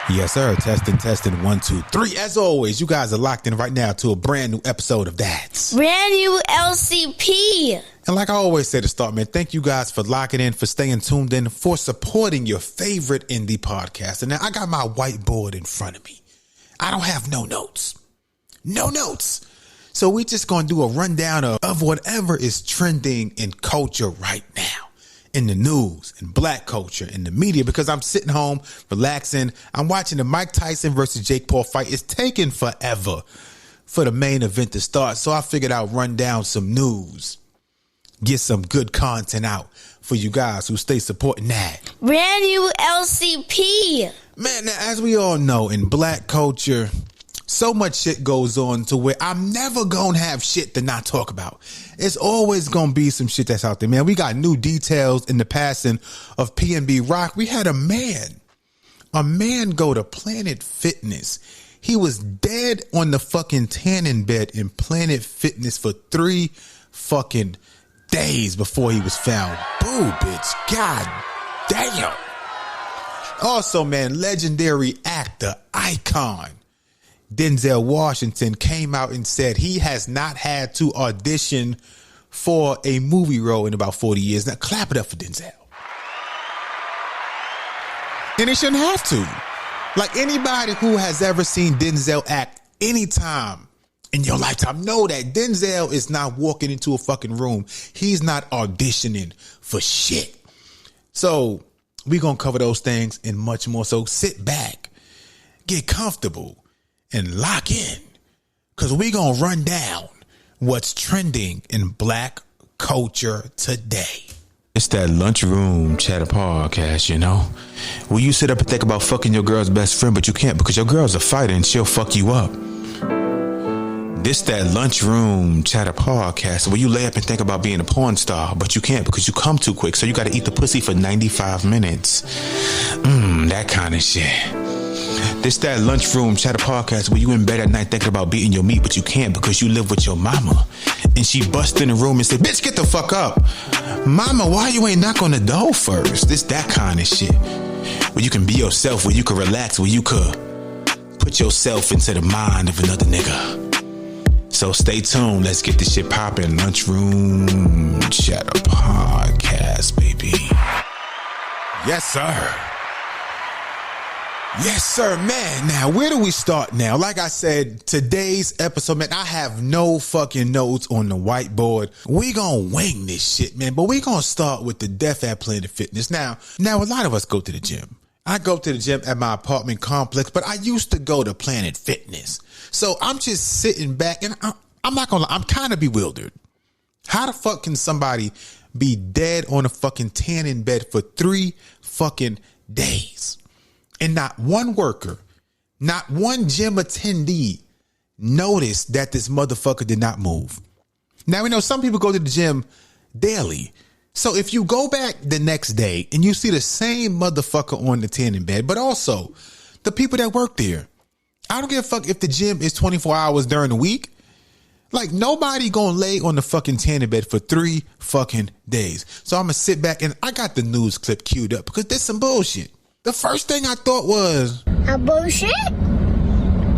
Yes, sir. Testing. 1, 2, 3. As always, you guys are locked in right now to a brand new episode of That. Brand new LCP. And like I always say to start, man, thank you guys for locking in, for staying tuned in, for supporting your favorite indie podcast. And now I got my whiteboard in front of me. I don't have no notes. No notes. So we just going to do a rundown of whatever is trending in culture right now. In the news, in black culture, in the media, because I'm sitting home, relaxing. I'm watching the Mike Tyson versus Jake Paul fight. It's taking forever for the main event to start. So I figured I'd run down some news, get some good content out for you guys who stay supporting that. Brand new LCP. Man, now, as we all know, in black culture, so much shit goes on to where I'm never going to have shit to not talk about. It's always going to be some shit that's out there, man. We got new details in the passing of PNB Rock. We had a man go to Planet Fitness. He was dead on the fucking tanning bed in Planet Fitness for 3 fucking days before he was found. Boo, bitch. God damn. Also, man, legendary actor, icon, Denzel Washington came out and said he has not had to audition for a movie role in about 40 years. Now, clap it up for Denzel. And he shouldn't have to. Like, anybody who has ever seen Denzel act anytime in your lifetime know that Denzel is not walking into a fucking room. He's not auditioning for shit. So we're going to cover those things and much more. So sit back, get comfortable, and lock in, because we gonna run down what's trending in black culture today. It's that lunchroom chatter podcast, you know, where you sit up and think about fucking your girl's best friend, but you can't because your girl's a fighter and she'll fuck you up. This that lunchroom chatter podcast where you lay up and think about being a porn star, but you can't because you come too quick, so you got to eat the pussy for 95 minutes. That kind of shit. This that lunchroom chatter podcast where you in bed at night thinking about beating your meat, but you can't because you live with your mama. And she bust in the room and said, bitch, get the fuck up. Mama, why you ain't knock on the door first? This that kind of shit. Where you can be yourself, where you can relax, where you could put yourself into the mind of another nigga. So stay tuned. Let's get this shit popping. Lunchroom chatter podcast, baby. Yes, sir. Yes, sir, man. Now, where do we start now? Like I said, today's episode, man, I have no fucking notes on the whiteboard. We gonna wing this shit, man. But we gonna start with the death at Planet Fitness. Now, a lot of us go to the gym. I go to the gym at my apartment complex, but I used to go to Planet Fitness. So I'm just sitting back, and I'm not gonna lie, I'm kind of bewildered. How the fuck can somebody be dead on a fucking tanning bed for 3 fucking days? And not one worker, not one gym attendee noticed that this motherfucker did not move. Now, we know some people go to the gym daily. So if you go back the next day and you see the same motherfucker on the tanning bed, but also the people that work there, I don't give a fuck if the gym is 24 hours during the week. Like, nobody gonna lay on the fucking tanning bed for 3 fucking days. So I'm gonna sit back, and I got the news clip queued up because there's some bullshit. The first thing I thought was A bullshit?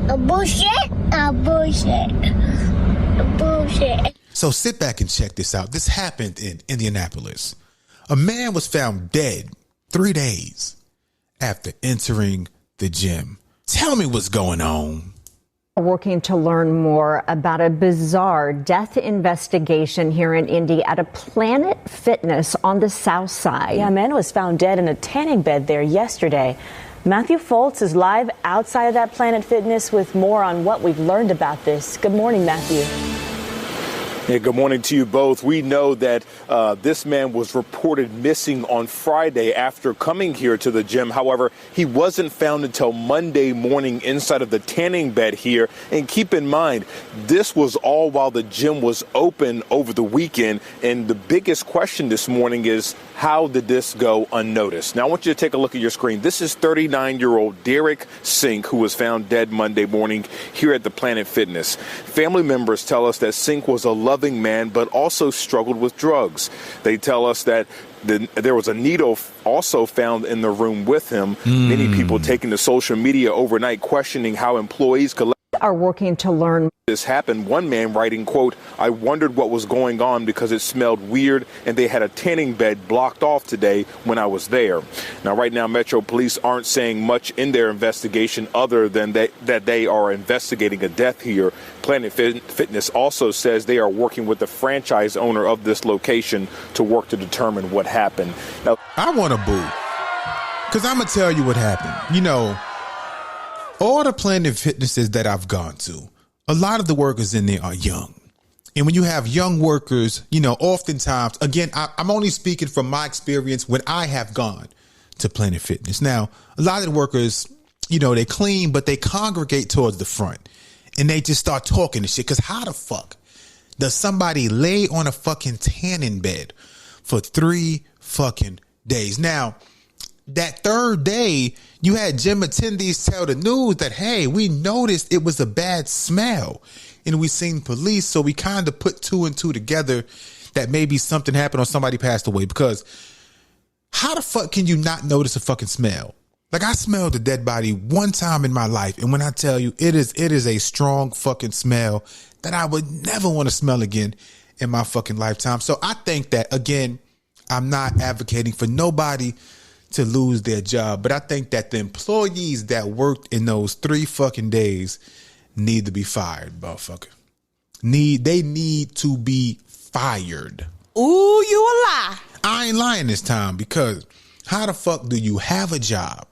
A bullshit? A bullshit? A bullshit. So sit back and check this out. This happened in Indianapolis. A man was found dead 3 days after entering the gym. Tell me what's going on. Working to learn more about a bizarre death investigation here in Indy at a Planet Fitness on the south side. Yeah, a man was found dead in a tanning bed there yesterday. Matthew Foltz is live outside of that Planet Fitness with more on what we've learned about this. Good morning, Matthew. Yeah, good morning to you both. We know that this man was reported missing on Friday after coming here to the gym. However, he wasn't found until Monday morning inside of the tanning bed here. And keep in mind, this was all while the gym was open over the weekend. And the biggest question this morning is, how did this go unnoticed? Now, I want you to take a look at your screen. This is 39-year-old Derek Sink, who was found dead Monday morning here at the Planet Fitness. Family members tell us that Sink was a loving man, but also struggled with drugs. They tell us that There was a needle also found in the room with him. Many people taking to social media overnight questioning how employees are working to learn. This happened. One man writing, quote, "I wondered what was going on because it smelled weird and they had a tanning bed blocked off today when I was there." Now, right now, Metro Police aren't saying much in their investigation other than that they are investigating a death here. Planet Fitness also says they are working with the franchise owner of this location to work to determine what happened. Now, I want to boo, because I'm going to tell you what happened. You know, all the Planet Fitnesses that I've gone to, a lot of the workers in there are young. And when you have young workers, you know, oftentimes, again, I'm only speaking from my experience when I have gone to Planet Fitness. Now, a lot of the workers, you know, they clean, but they congregate towards the front and they just start talking and shit. Because how the fuck does somebody lay on a fucking tanning bed for 3 fucking days? Now, that third day, you had gym attendees tell the news that, hey, we noticed it was a bad smell and we seen police. So we kind of put 2 and 2 together that maybe something happened or somebody passed away. Because how the fuck can you not notice a fucking smell? Like, I smelled a dead body one time in my life. And when I tell you, it is a strong fucking smell that I would never want to smell again in my fucking lifetime. So I think that, again, I'm not advocating for nobody to lose their job, but I think that the employees that worked in those 3 fucking days need to be fired, motherfucker. They need to be fired. Ooh, you a lie. I ain't lying this time, because how the fuck do you have a job?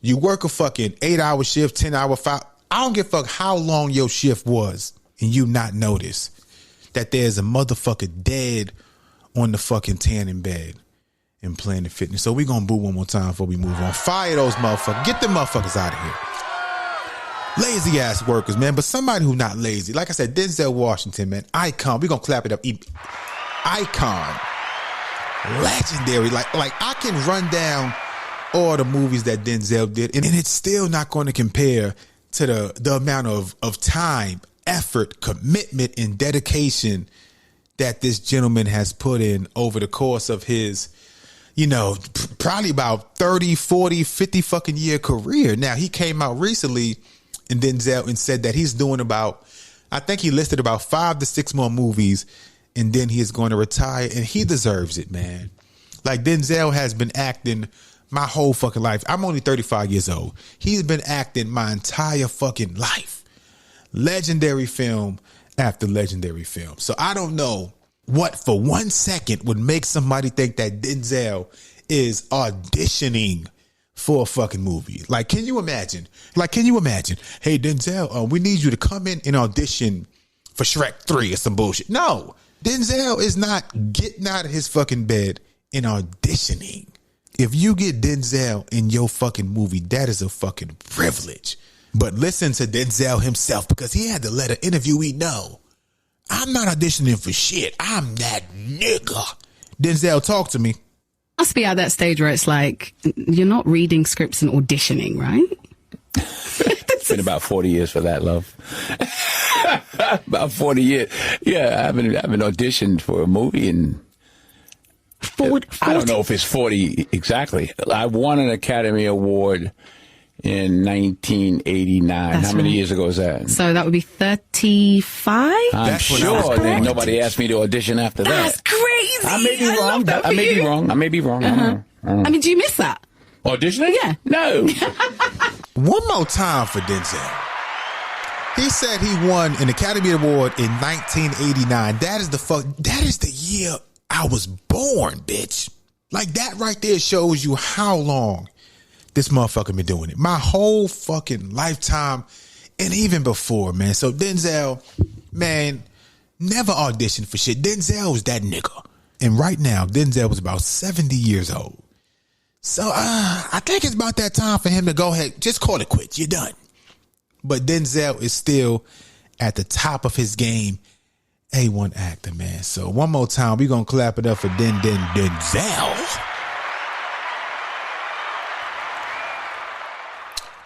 You work a fucking 8-hour shift, 10-hour, 5. I don't give a fuck how long your shift was, and you not notice that there's a motherfucker dead on the fucking tanning bed in Planet Fitness. So we gonna boo one more time before we move on. Fire those motherfuckers. Get them motherfuckers out of here. Lazy ass workers, man. But somebody who not lazy. Like I said, Denzel Washington, man. Icon. We gonna clap it up. Icon. Legendary. Like I can run down all the movies that Denzel did, and it's still not going to compare to the amount of time, effort, commitment, and dedication that this gentleman has put in over the course of his, you know, probably about 30, 40, 50 fucking year career. Now, he came out recently and Denzel and said that he's doing about, I think he listed about 5 to 6 more movies, and then he is going to retire, and he deserves it, man. Like, Denzel has been acting my whole fucking life. I'm only 35 years old. He's been acting my entire fucking life. Legendary film after legendary film. So I don't know what for 1 second would make somebody think that Denzel is auditioning for a fucking movie. Like, can you imagine? Hey, Denzel, we need you to come in and audition for Shrek 3 or some bullshit. No, Denzel is not getting out of his fucking bed and auditioning. If you get Denzel in your fucking movie, that is a fucking privilege. But listen to Denzel himself, because he had to let an interviewee know, I'm not auditioning for shit. I'm that nigga. Denzel, talk to me. Must be at that stage where it's like, you're not reading scripts and auditioning, right? It's been about 40 years for that, love. About 40 years. Yeah, I haven't auditioned for a movie in 40? I don't know if it's 40 exactly. I won an Academy Award in 1989. That's How many right. years ago was that? So that would be 35? I'm That's when I sure was that born. nobody asked me to audition after That's that. crazy. I may be I wrong. love that I for may you. be wrong. I may be wrong. I don't know. I mean, do you miss that? Auditioning? Yeah. No. One more time for Denzel. He said he won an Academy Award in 1989. That is the year I was born, bitch. Like, that right there shows you how long this motherfucker been doing it. My whole fucking lifetime, and even before, man. So Denzel, man, never auditioned for shit. Denzel was that nigga. And right now, Denzel was about 70 years old. So I think it's about that time for him to go ahead, just call it quits. You're done. But Denzel is still at the top of his game. A1 actor, man. So one more time, we're going to clap it up for Denzel.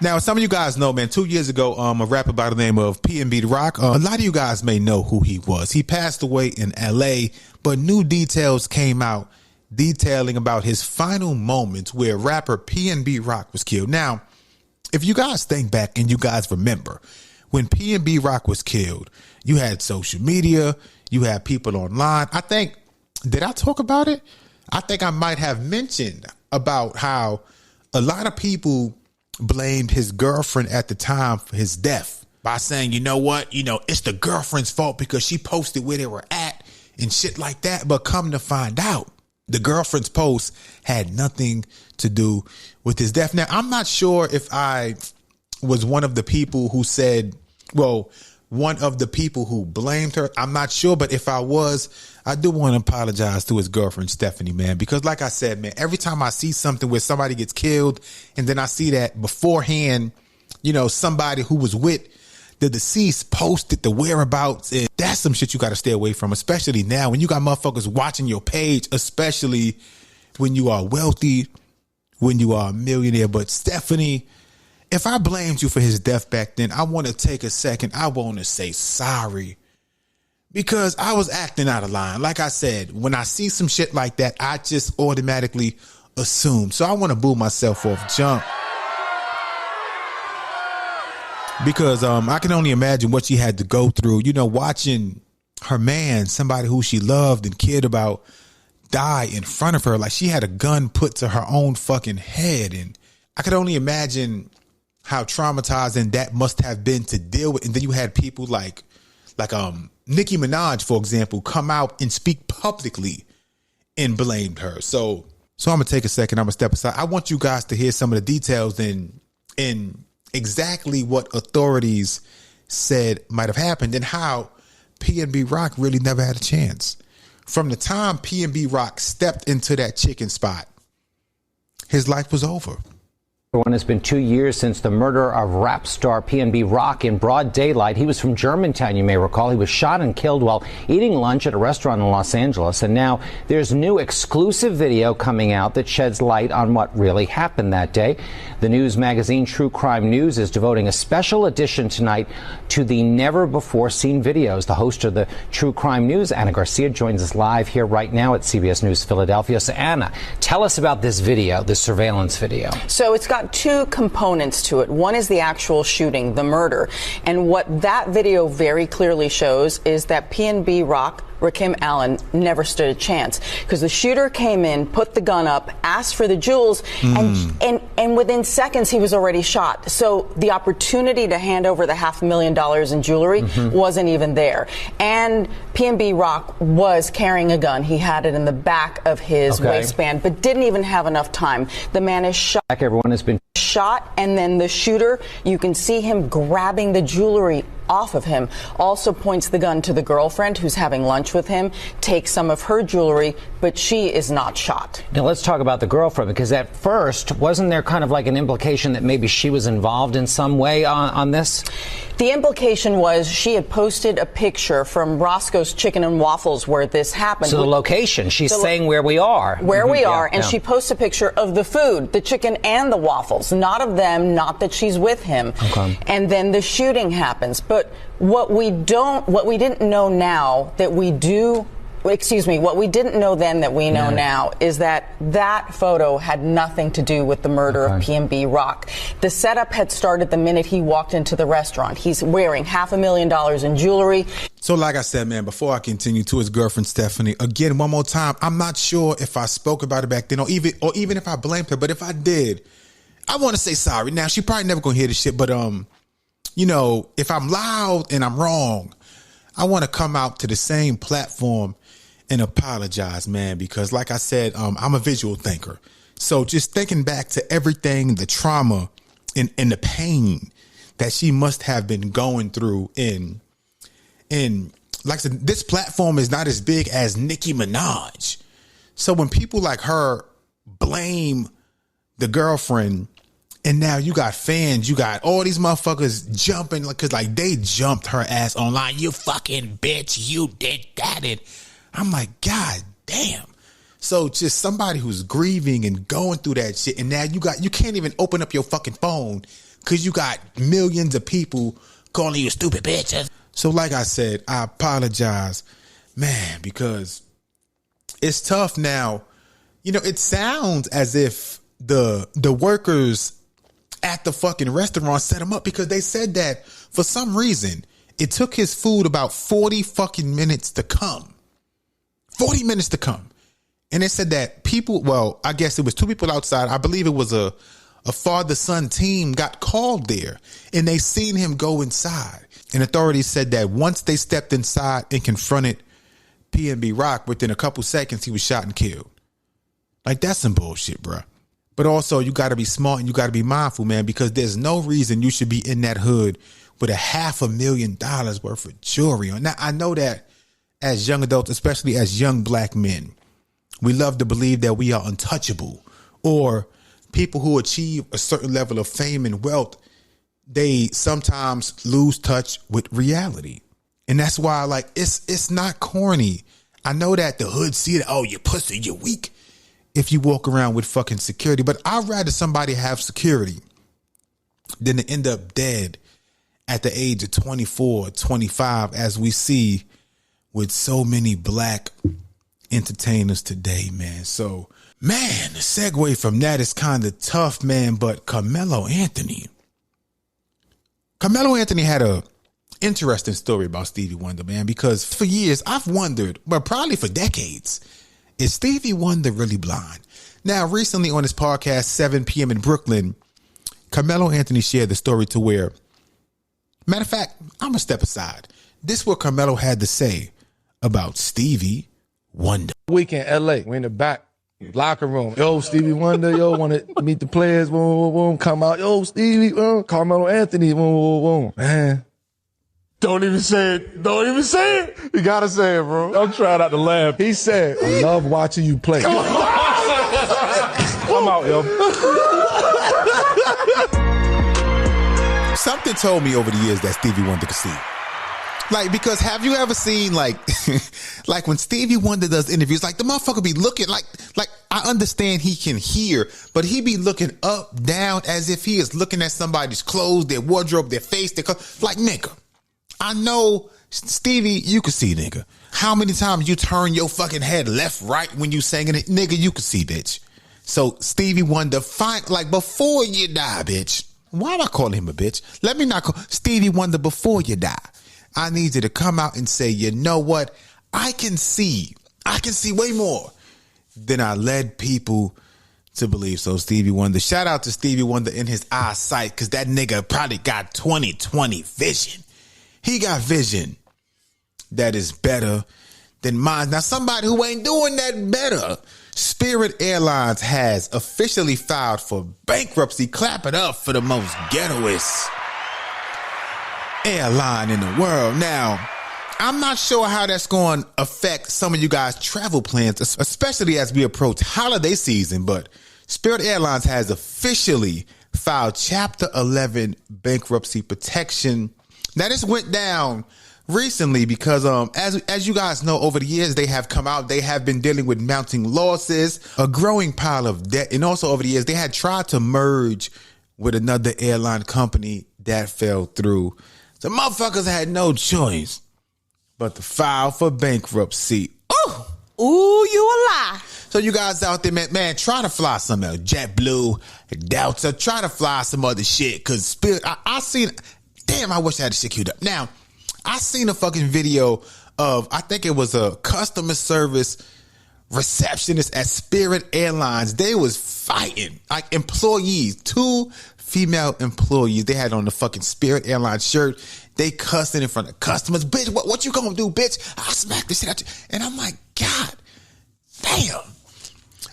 Now, some of you guys know, man, 2 years ago, a rapper by the name of PNB Rock, a lot of you guys may know who he was. He passed away in LA, but new details came out detailing about his final moments where rapper PNB Rock was killed. Now, if you guys think back and you guys remember, when PNB Rock was killed, you had social media, you had people online. Did I talk about it? I think I might have mentioned about how a lot of people blamed his girlfriend at the time for his death by saying, you know what, it's the girlfriend's fault because she posted where they were at and shit like that. But come to find out, the girlfriend's post had nothing to do with his death. Now, I'm not sure if I was one of the people who said, one of the people who blamed her. I'm not sure, but if I was, I do want to apologize to his girlfriend, Stephanie, man, because like I said, man, every time I see something where somebody gets killed and then I see that beforehand, somebody who was with the deceased posted the whereabouts, and that's some shit you got to stay away from, especially now when you got motherfuckers watching your page, especially when you are wealthy, when you are a millionaire. But Stephanie, if I blamed you for his death back then, I want to take a second. I want to say sorry because I was acting out of line. Like I said, when I see some shit like that, I just automatically assume. So I want to boo myself off jump because I can only imagine what she had to go through, watching her man, somebody who she loved and cared about, die in front of her. Like she had a gun put to her own fucking head. And I could only imagine how traumatizing that must have been to deal with. And then you had people like Nicki Minaj, for example, come out and speak publicly and blamed her. So I'm gonna take a second. I'm gonna step aside. I want you guys to hear some of the details in exactly what authorities said might have happened and how PNB Rock really never had a chance. From the time PNB Rock stepped into that chicken spot, his life was over. It's been 2 years since the murder of rap star PNB Rock in broad daylight. He was from Germantown, you may recall. He was shot and killed while eating lunch at a restaurant in Los Angeles. And now there's new exclusive video coming out that sheds light on what really happened that day. The news magazine True Crime News is devoting a special edition tonight to the never-before-seen videos. The host of the True Crime News, Anna Garcia, joins us live here right now at CBS News Philadelphia. So, Anna, tell us about this video, this surveillance video. So it's got two components to it. One is the actual shooting, the murder. And what that video very clearly shows is that PNB Rock, Rakim Allen, never stood a chance because the shooter came in, put the gun up, asked for the jewels, and within seconds he was already shot. So the opportunity to hand over the $500,000 in jewelry wasn't even there. And PNB Rock was carrying a gun. He had it in the back of his waistband, but didn't even have enough time. The man is shot. Everyone has been shot, and then the shooter, you can see him grabbing the jewelry off of him, also points the gun to the girlfriend who's having lunch with him, takes some of her jewelry, but she is not shot. Now let's talk about the girlfriend, because at first, wasn't there kind of like an implication that maybe she was involved in some way on this? The implication was she had posted a picture from Roscoe's Chicken and Waffles where this happened. So the location, she's saying where we are. Where we are, and she posts a picture of the food, the chicken and the waffles, not of them, not that she's with him. And then the shooting happens. But what we didn't know now that we do, what we didn't know then that we know now is that that photo had nothing to do with the murder of PNB Rock. The setup had started the minute he walked into the restaurant. He's wearing $500,000 in jewelry. So like I said, man, before I continue, to his girlfriend, Stephanie, again, one more time, I'm not sure if I spoke about it back then or even if I blamed her, but if I did, I want to say sorry. Now, she probably never gonna hear this shit, but if I'm loud and I'm wrong, I want to come out to the same platform and apologize, man, because like I said, I'm a visual thinker. So just thinking back to everything, the trauma and the pain that she must have been going through in like I said, this platform is not as big as Nicki Minaj. So when people like her blame the girlfriend, and now you got fans, you got all these motherfuckers jumping, because like they jumped her ass online. You fucking bitch, you did that. And I'm like, God damn. So just somebody who's grieving and going through that shit, and now you can't even open up your fucking phone because you got millions of people calling you stupid bitches. So like I said, I apologize, man, because it's tough now You know, it sounds as if the workers at the fucking restaurant set him up, because they said that for some reason it took his food about 40 fucking minutes to come. 40 minutes to come. And they said that people, well, I guess it was two people outside. I believe it was a father-son team got called there, and they seen him go inside. And authorities said that once they stepped inside and confronted PNB Rock, within a couple seconds, he was shot and killed. Like, that's some bullshit, bro. But also, you got to be smart and you got to be mindful, man, because there's no reason you should be in that hood with $500,000 worth of jewelry on. Now, I know that as young adults, especially as young black men, we love to believe that we are untouchable, or people who achieve a certain level of fame and wealth, they sometimes lose touch with reality. And that's why, like, it's not corny. I know that the hood see that, oh, you pussy, you're weak if you walk around with fucking security. But I'd rather somebody have security than to end up dead at the age of 24, 25, as we see with so many black entertainers today, man. So, man, the segue from that is kind of tough, man. But Carmelo Anthony had a interesting story about Stevie Wonder, man, because for years I've wondered, but probably for decades, is Stevie Wonder really blind? Now, recently on his podcast, 7 p.m. in Brooklyn, Carmelo Anthony shared the story to where, matter of fact, I'm going to step aside. This is what Carmelo had to say about Stevie Wonder. Week in L.A., we're in the back locker room. Yo, Stevie Wonder, yo, want to meet the players, boom, boom, boom, come out. Yo, Stevie, Carmelo Anthony, boom, boom, boom. Man. Don't even say it. Don't even say it. You gotta say it, bro. I'm trying not to laugh. He said, I love watching you play. I'm out, yo. Something told me over the years that Stevie Wonder could see. Like, because have you ever seen, like, like when Stevie Wonder does interviews, like the motherfucker be looking like I understand he can hear, but he be looking up, down, as if he is looking at somebody's clothes, their wardrobe, their face, like, nigga. I know, Stevie, you can see, nigga. How many times you turn your fucking head left, right when you singing it? Nigga, you can see, bitch. So, Stevie Wonder, like, before you die, bitch. Why am I calling him a bitch? Let me not call Stevie Wonder before you die. I need you to come out and say, you know what? I can see way more than I led people to believe. So, Stevie Wonder, shout out to Stevie Wonder in his eyesight, because that nigga probably got 20/20 vision. He got vision that is better than mine. Now, somebody who ain't doing that better, Spirit Airlines has officially filed for bankruptcy. Clap it up for the most ghettoest airline in the world. Now, I'm not sure how that's going to affect some of you guys' travel plans, especially as we approach holiday season, but Spirit Airlines has officially filed Chapter 11 bankruptcy protection. Now, this went down recently because, as you guys know, over the years, they have come out. They have been dealing with mounting losses, a growing pile of debt. And also over the years, they had tried to merge with another airline company that fell through. So motherfuckers had no choice but to file for bankruptcy. Ooh, you a lie. So you guys out there, man, try to fly some else. JetBlue, Delta, try to fly some other shit. Because Spirit, I seen... Damn, I wish I had the shit queued up. Now, I seen a fucking video of, I think it was a customer service receptionist at Spirit Airlines. They was fighting, like employees, 2 female employees. They had on the fucking Spirit Airlines shirt. They cussing in front of customers. Bitch, what you gonna do, bitch? I'll smack this shit out you. And I'm like, God damn.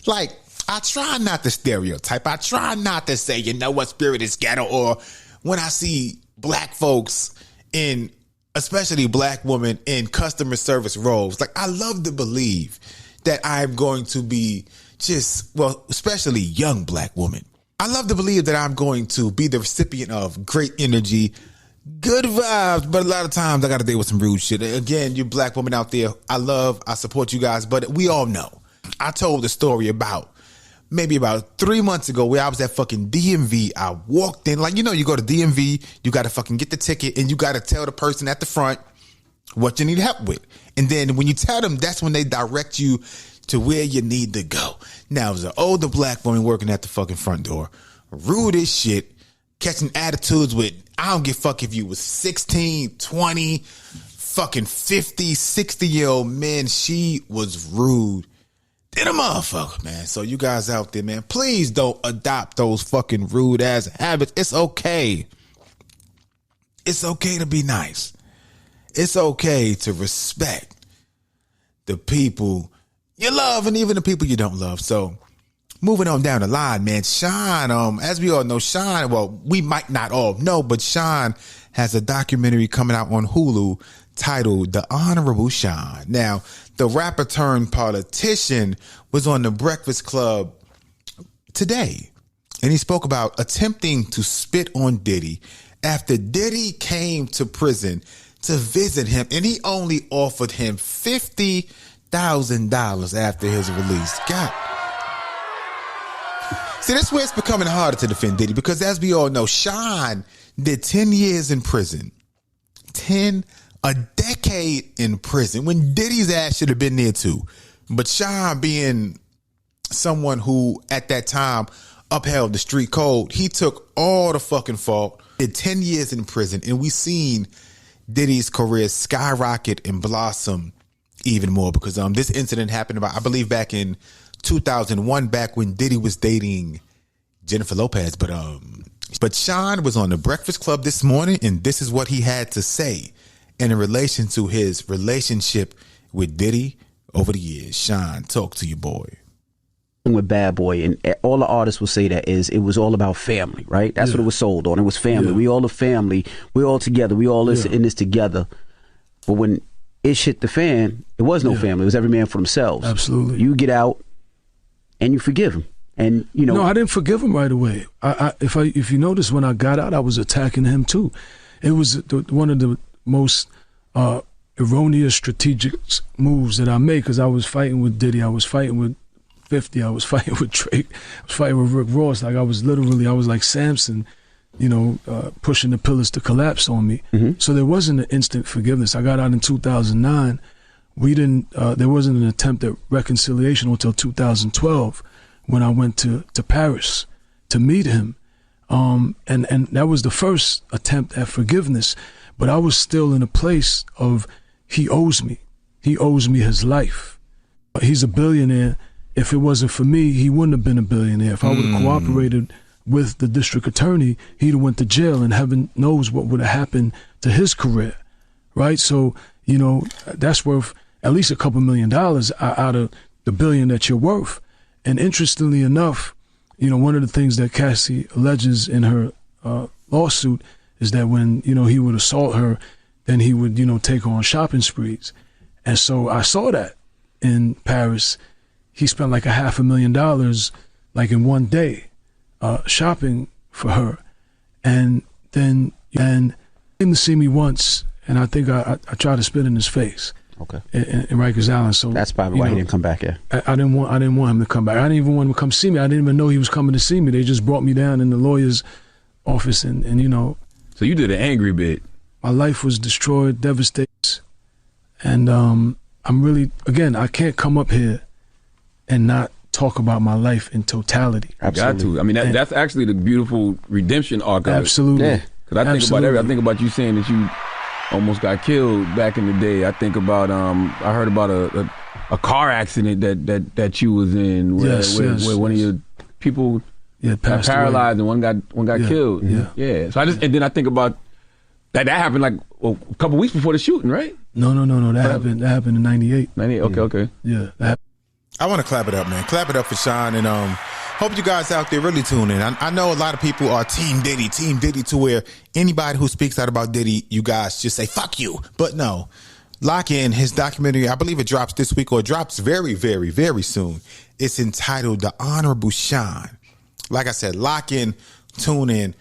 Like, I try not to stereotype. I try not to say, you know what, Spirit is ghetto, or when I see black folks in, especially black women in customer service roles, like, I love to believe that I'm going to be especially young black women. I love to believe that I'm going to be the recipient of great energy, good vibes, but a lot of times I got to deal with some rude shit. Again, you black women out there, I support you guys, but we all know. I told the story about 3 months ago where I was at fucking DMV. I walked in, like, you go to DMV, you got to fucking get the ticket and you got to tell the person at the front what you need help with. And then when you tell them, that's when they direct you to where you need to go. Now, there's an older black woman working at the fucking front door, rude as shit, catching attitudes with, I don't give a fuck if you was 16, 20, fucking 50, 60-year-old men. She was rude than a motherfucker, man. So you guys out there, man, please don't adopt those fucking rude ass habits. It's okay. It's okay to be nice. It's okay to respect the people you love and even the people you don't love. So moving on down the line, man, Sean, as we all know, Sean, well, we might not all know, but Sean has a documentary coming out on Hulu titled The Honorable Sean. Now, the rapper turned politician was on the Breakfast Club today, and he spoke about attempting to spit on Diddy after Diddy came to prison to visit him, and he only offered him $50,000 after his release. God. See, that's where it's becoming harder to defend Diddy, because as we all know, Sean did 10 years in prison. A decade in prison, when Diddy's ass should have been there too. But Sean, being someone who at that time upheld the street code, he took all the fucking fault, did 10 years in prison, and we seen Diddy's career skyrocket and blossom even more, because this incident happened about, I believe, back in 2001, back when Diddy was dating Jennifer Lopez. But Sean was on the Breakfast Club this morning, and this is what he had to say in relation to his relationship with Diddy over the years. Sean, talk to your boy. With Bad Boy, and all the artists will say that is it was all about family, right? That's what it was sold on. It was family. We all a family. We all together. We all in this together. But when it shit the fan, it was no family. It was every man for themselves. Absolutely. You get out and you forgive him. And you know, no, I didn't forgive him right away. If you notice, when I got out, I was attacking him too. It was one of the most erroneous strategic moves that I made, because I was fighting with Diddy, I was fighting with 50, I was fighting with Drake, I was fighting with Rick Ross. Like I was like Samson, pushing the pillars to collapse on me. So there wasn't an instant forgiveness. I got out in 2009. There wasn't an attempt at reconciliation until 2012, when I went to Paris to meet him. And that was the first attempt at forgiveness. But I was still in a place of, he owes me. He owes me his life. He's a billionaire. If it wasn't for me, he wouldn't have been a billionaire. If I would have cooperated with the district attorney, he'd have went to jail, and heaven knows what would have happened to his career, right? So, that's worth at least a couple $1 million out of the $1 billion that you're worth. And interestingly enough, one of the things that Cassie alleges in her lawsuit is that when, he would assault her, then he would, take her on shopping sprees. And so I saw that in Paris. He spent like $500,000, like in one day, shopping for her. And then, he came to see me once, and I think I tried to spit in his face. Okay. In Rikers Island. So that's probably why he didn't come back here. I didn't want him to come back. I didn't even want him to come see me. I didn't even know he was coming to see me. They just brought me down in the lawyer's office, and So you did an angry bit. My life was destroyed, devastated, and I'm really, again, I can't come up here and not talk about my life in totality. Got to. I mean, that's actually the beautiful redemption arc of it. Absolutely. Because I think about you saying that you almost got killed back in the day. I think about I heard about a car accident that you was in where one of your people got paralyzed and one got killed. Yeah. So and then I think about that happened like a couple weeks before the shooting, right? No. That happened in 98. 98. Okay. Yeah. That happened. I want to clap it up, man. Clap it up for Sean, and hope you guys out there really tune in. I know a lot of people are Team Diddy, to where anybody who speaks out about Diddy, you guys just say, fuck you. But no, lock in his documentary. I believe it drops this week, or it drops very, very, very soon. It's entitled The Honorable Sean. Like I said, lock in, tune in,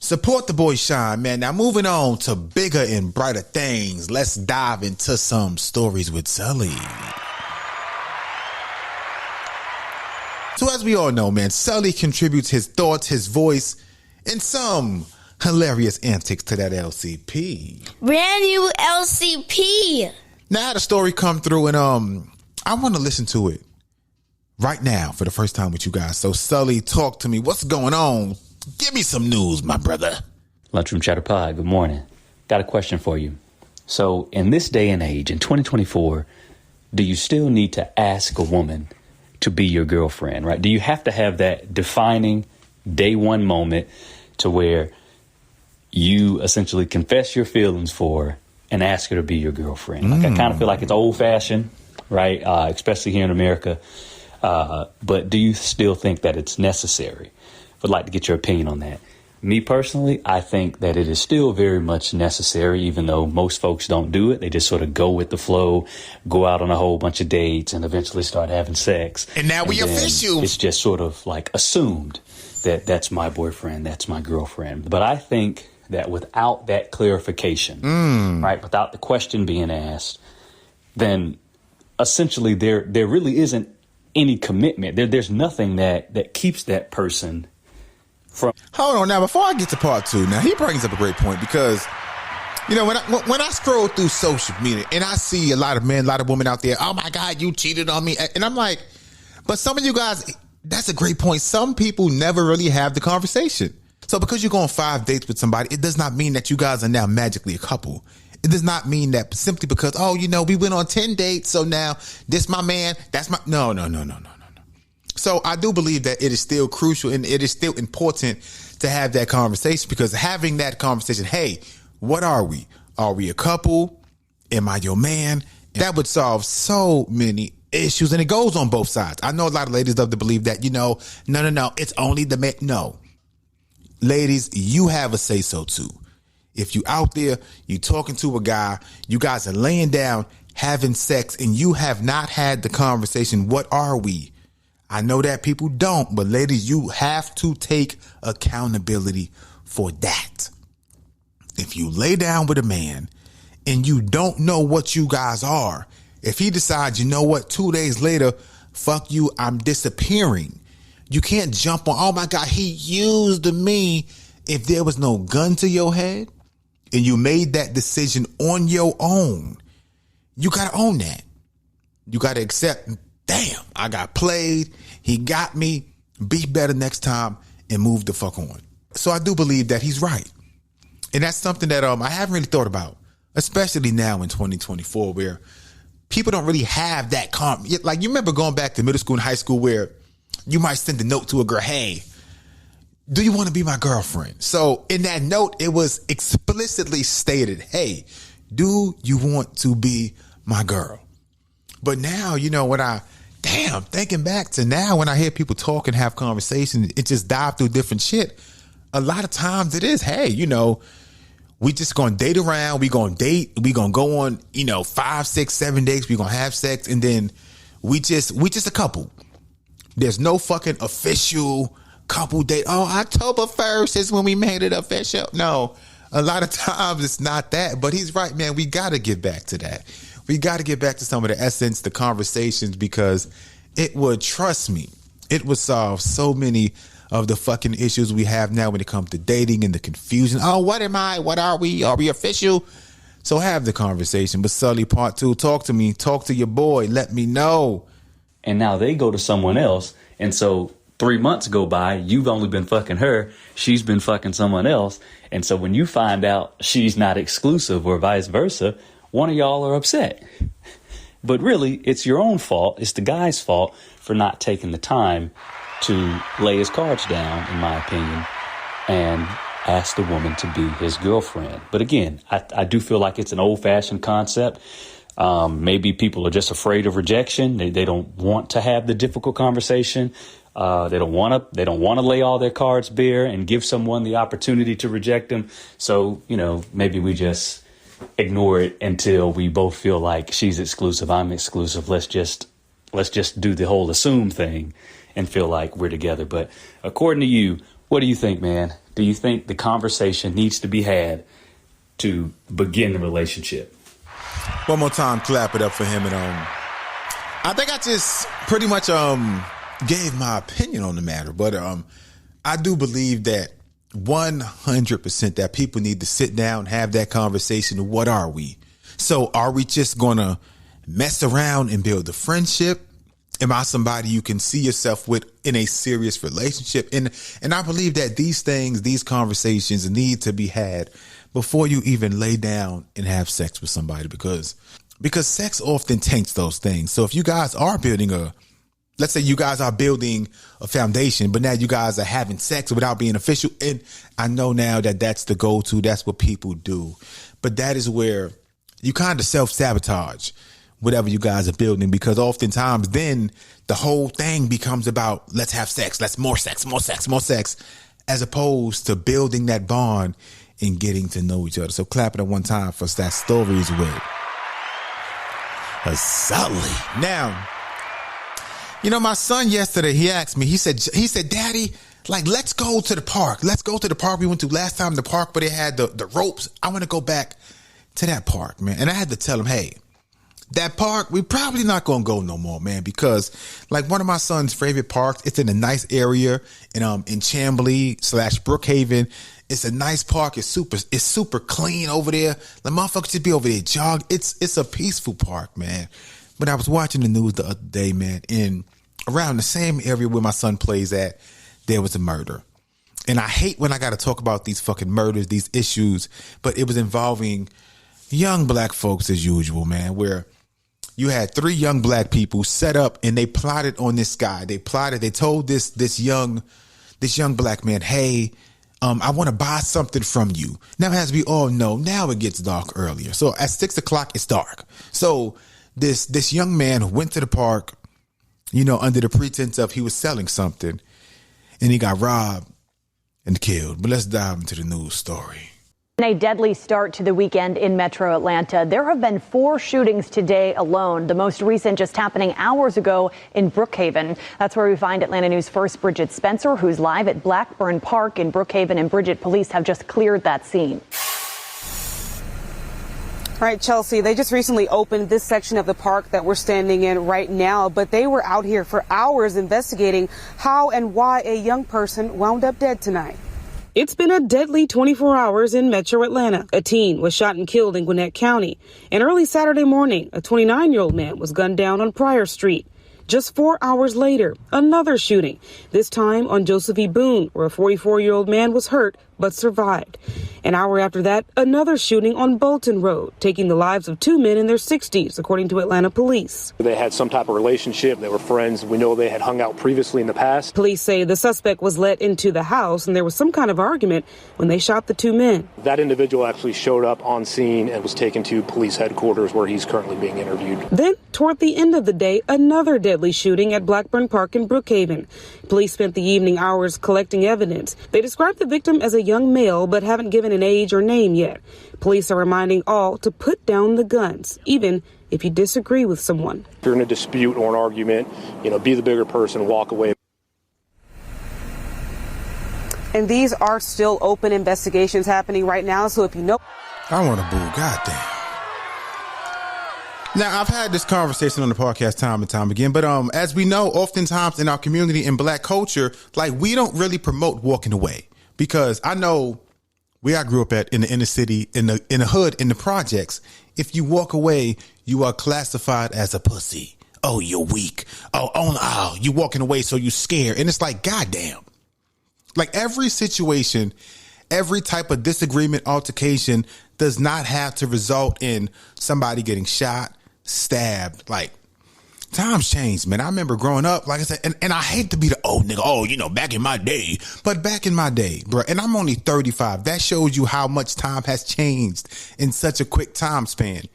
support the boy Sean, man. Now moving on to bigger and brighter things. Let's dive into some stories with Sully. So as we all know, man, Sully contributes his thoughts, his voice, and some hilarious antics to that LCP. Brand new LCP. Now I had a story come through, and I want to listen to it right now for the first time with you guys. So Sully, talk to me. What's going on? Give me some news, my brother. Lunchroom Chatter Pod, good morning. Got a question for you. So in this day and age, in 2024, do you still need to ask a woman to be your girlfriend, right? Do you have to have that defining day one moment to where you essentially confess your feelings for her and ask her to be your girlfriend? Like, I kind of feel like it's old fashioned, right? Especially here in America. But do you still think that it's necessary? Would like to get your opinion on that. Me personally, I think that it is still very much necessary, even though most folks don't do it. They just sort of go with the flow, go out on a whole bunch of dates, and eventually start having sex. And now we official. It's just sort of like assumed that that's my boyfriend, that's my girlfriend. But I think that without that clarification, right, without the question being asked, then essentially there really isn't any commitment. There's nothing that keeps that person from. Hold on now, before I get to part two, now he brings up a great point, because you know, when I scroll through social media and I see a lot of men, a lot of women out there, oh my God, you cheated on me. And I'm like, but some of you guys, that's a great point. Some people never really have the conversation. So because you go on 5 dates with somebody, it does not mean that you guys are now magically a couple. It does not mean that simply because, oh, you know, we went on 10 dates, so now this my man, that's my, no. So I do believe that it is still crucial and it is still important to have that conversation, because having that conversation, hey, what are we? Are we a couple? Am I your man? That would solve so many issues, and it goes on both sides. I know a lot of ladies love to believe that, you know, no, it's only the man. No. Ladies, you have a say-so too. If you out there, you talking to a guy, you guys are laying down, having sex, and you have not had the conversation, what are we? I know that people don't, but ladies, you have to take accountability for that. If you lay down with a man and you don't know what you guys are, if he decides, you know what, 2 days later, fuck you, I'm disappearing. You can't jump on, oh my God, he used me. If there was no gun to your head and you made that decision on your own, you got to own that. You got to accept, damn, I got played. He got me. Be better next time and move the fuck on. So I do believe that he's right. And that's something that I haven't really thought about, especially now in 2024, where people don't really have that like, you remember going back to middle school and high school where you might send a note to a girl, hey, do you want to be my girlfriend? So in that note, it was explicitly stated, hey, do you want to be my girl? But now, you know, thinking back to now, when I hear people talk and have conversations, it just dive through different shit. A lot of times it is, hey, you know, we just gonna date around, we gonna date, we gonna go on, you know, 5, 6, 7 dates, we gonna have sex, and then we just a couple. There's no fucking official couple date. Oh, October 1st is when we made it official. No, a lot of times it's not that, but he's right, man. We got to get back to that. We got to get back to some of the essence, the conversations, because it would, trust me, it would solve so many of the fucking issues we have now when it comes to dating and the confusion. Oh, what am I? What are we? Are we official? So have the conversation. But Sully, part 2, talk to me. Talk to your boy. Let me know. And now they go to someone else. And so 3 months go by, you've only been fucking her, she's been fucking someone else. And so when you find out she's not exclusive or vice versa, one of y'all are upset. But really, it's your own fault. It's the guy's fault for not taking the time to lay his cards down, in my opinion, and ask the woman to be his girlfriend. But again, I do feel like it's an old-fashioned concept. Maybe people are just afraid of rejection. They don't want to have the difficult conversation. They don't want to lay all their cards bare and give someone the opportunity to reject them. So, you know, maybe we just ignore it until we both feel like she's exclusive, I'm exclusive. Let's just do the whole assume thing and feel like we're together. But according to you, what do you think, man? Do you think the conversation needs to be had to begin the relationship? One more time, clap it up for him. And I think I just pretty much gave my opinion on the matter. But I do believe that 100% that people need to sit down, have that conversation. What are we? So are we just going to mess around and build a friendship Am I somebody you can see yourself with in a serious relationship? And I believe that these things, these conversations need to be had before you even lay down and have sex with somebody, because sex often taints those things. So if you guys are building let's say you guys are building a foundation, but now you guys are having sex without being official. And I know now that that's the go-to. That's what people do. But that is where you kind of self-sabotage whatever you guys are building, because oftentimes then the whole thing becomes about let's have sex, let's more sex, as opposed to building that bond and getting to know each other. So clap it at one time for that stories with Sully. Now, you know, my son yesterday, he asked me, he said, Daddy, like, let's go to the park. Let's go to the park we went to last time, the park where they had the ropes. I want to go back to that park, man. And I had to tell him, hey, that park, we probably not going to go no more, man, because like one of my son's favorite parks, it's in a nice area in Chamblee / Brookhaven. It's a nice park. It's super clean over there. The motherfuckers just be over there jog. It's a peaceful park, man. But I was watching the news the other day, man, and around the same area where my son plays at, there was a murder. And I hate when I got to talk about these fucking murders, these issues, but it was involving young black folks as usual, man, where you had 3 young black people set up and they plotted on this guy. They told this young black man, hey, I want to buy something from you. Now, as we all know, now it gets dark earlier. So at 6 o'clock, it's dark. So this young man went to the park, you know, under the pretense of he was selling something, and he got robbed and killed. But let's dive into the news story. A deadly start to the weekend in Metro Atlanta. There have been 4 shootings today alone, the most recent just happening hours ago in Brookhaven. That's where we find Atlanta News 1st Bridget Spencer, who's live at Blackburn Park in Brookhaven. And Bridget, police have just cleared that scene. All right, Chelsea, they just recently opened this section of the park that we're standing in right now, but they were out here for hours investigating how and why a young person wound up dead tonight. It's been a deadly 24 hours in Metro Atlanta. A teen was shot and killed in Gwinnett County. And early Saturday morning, a 29-year-old man was gunned down on Pryor Street. Just 4 hours later, another shooting, this time on Joseph E. Boone, where a 44-year-old man was hurt but survived. An hour after that, another shooting on Bolton Road, taking the lives of 2 men in their 60s, according to Atlanta police. They had some type of relationship. They were friends. We know they had hung out previously in the past. Police say the suspect was let into the house and there was some kind of argument when they shot the 2 men. That individual actually showed up on scene and was taken to police headquarters where he's currently being interviewed. Then, toward the end of the day, another deadly shooting at Blackburn Park in Brookhaven. Police spent the evening hours collecting evidence. They described the victim as a young male but haven't given an age or name yet. Police are reminding all to put down the guns, even if you disagree with someone. If you're in a dispute or an argument, be the bigger person, walk away. And these are still open investigations happening right now, so if you know... I want to boo, goddamn. Now, I've had this conversation on the podcast time and time again, but as we know, oftentimes in our community, in black culture, like, we don't really promote walking away. Because I know where I grew up at, in the inner city, in the hood, in the projects, if you walk away, you are classified as a pussy. Oh, you're weak. Oh, you walking away, so you scared. And it's like, goddamn. Like, every situation, every type of disagreement, altercation does not have to result in somebody getting shot, stabbed. Like, times changed, man. I remember growing up, like I said, and I hate to be the old nigga, back in my day. But back in my day, bro, and I'm only 35. That shows you how much time has changed in such a quick time span.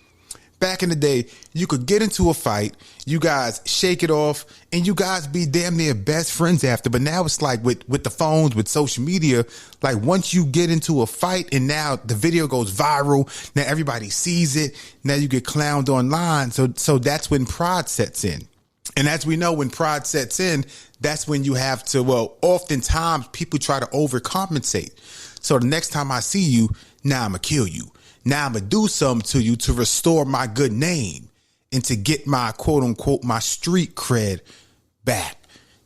Back in the day, you could get into a fight, you guys shake it off, and you guys be damn near best friends after. But now it's like with the phones, with social media, like once you get into a fight and now the video goes viral, now everybody sees it, now you get clowned online. So that's when pride sets in. And as we know, when pride sets in, that's when you have to, oftentimes people try to overcompensate. So the next time I see you, now I'm going to kill you. Now I'm going to do something to you to restore my good name and to get my quote unquote, my street cred back.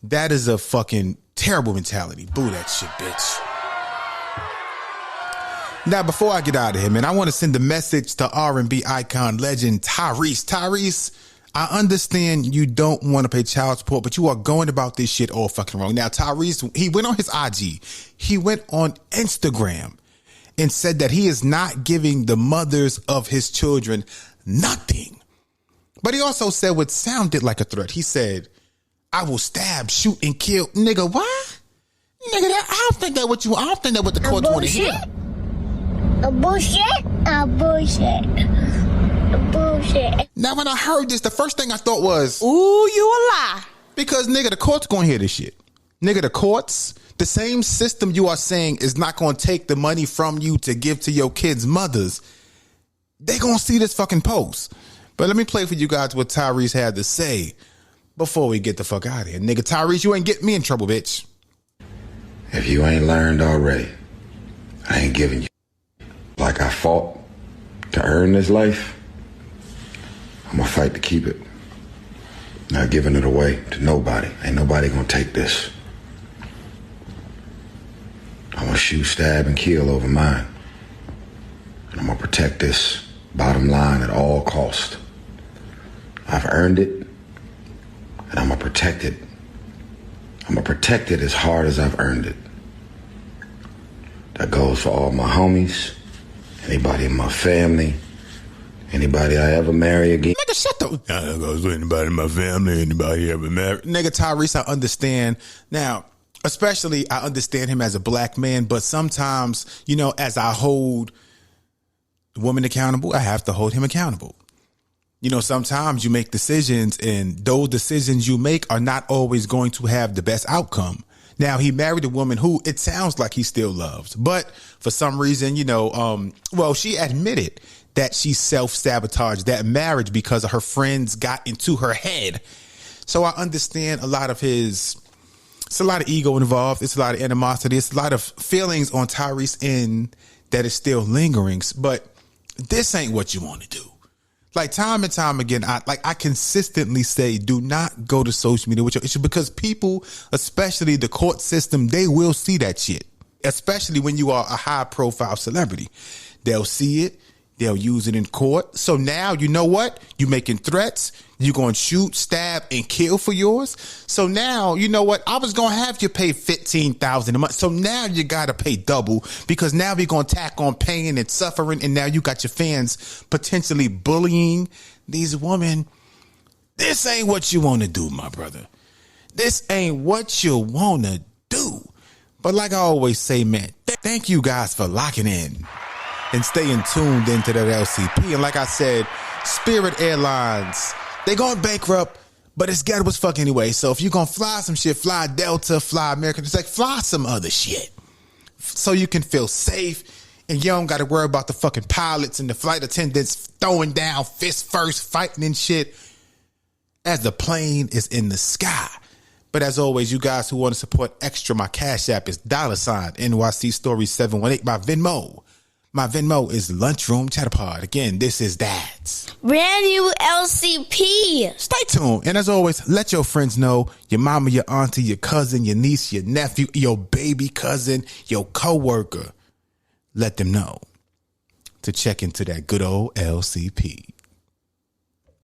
That is a fucking terrible mentality. Boo that shit, bitch. Now, before I get out of here, man, I want to send a message to R&B icon legend Tyrese. Tyrese, I understand you don't want to pay child support, but you are going about this shit all fucking wrong. Now, Tyrese, he went on his IG. He went on Instagram and said that he is not giving the mothers of his children nothing. But he also said what sounded like a threat. He said, I will stab, shoot, and kill. Nigga, what? Nigga, I don't think that what the courts want to hear. Bullshit. Now, when I heard this, the first thing I thought was, ooh, you a lie. Because, nigga, the court's going to hear this shit. Nigga, the courts, the same system you are saying is not going to take the money from you to give to your kids' mothers. They going to see this fucking post. But let me play for you guys what Tyrese had to say before we get the fuck out of here. Nigga, Tyrese, you ain't getting me in trouble, bitch. If you ain't learned already, I ain't giving you like I fought to earn this life. I'm gonna fight to keep it. Not giving it away to nobody. Ain't nobody gonna take this. I'm gonna shoot, stab, and kill over mine. And I'm gonna protect this bottom line at all cost. I've earned it, and I'm gonna protect it. I'm gonna protect it as hard as I've earned it. That goes for all my homies, anybody in my family, anybody I ever marry again. Nigga, shut the... That goes for anybody in my family, anybody ever marry. Nigga, Tyrese, I understand. Now, especially I understand him as a black man, but sometimes, you know, as I hold the woman accountable, I have to hold him accountable. You know, sometimes you make decisions and those decisions you make are not always going to have the best outcome. Now, he married a woman who it sounds like he still loves, but for some reason, you know, she admitted that she self-sabotaged that marriage because her friends got into her head. So I understand a lot of it's a lot of ego involved. It's a lot of animosity. It's a lot of feelings on Tyrese's end that is still lingering, but this ain't what you want to do. Like time and time again, I consistently say, do not go to social media with your issue because people, especially the court system, they will see that shit, especially when you are a high profile celebrity. They'll see it. They'll use it in court. So now, you know what? You're making threats. You're going to shoot, stab, and kill for yours. So now, you know what? I was going to have you pay $15,000 a month. So now you got to pay double because now we're going to tack on pain and suffering. And now you got your fans potentially bullying these women. This ain't what you want to do, my brother. This ain't what you want to do. But like I always say, man, thank you guys for locking in and staying tuned into that LCP. And like I said, Spirit Airlines, they going bankrupt, but it's ghetto as fuck anyway. So if you're going to fly some shit, fly Delta, fly American, it's like fly some other shit so you can feel safe and you don't got to worry about the fucking pilots and the flight attendants throwing down fist first, fighting and shit as the plane is in the sky. But as always, you guys who want to support extra, my Cash App is $NYC Story 718. My Venmo is Lunchroom Chatterpod. Again, this is Dad's Brand new LCP. Stay tuned. And as always, let your friends know, your mama, your auntie, your cousin, your niece, your nephew, your baby cousin, your coworker. Let them know to check into that good old LCP.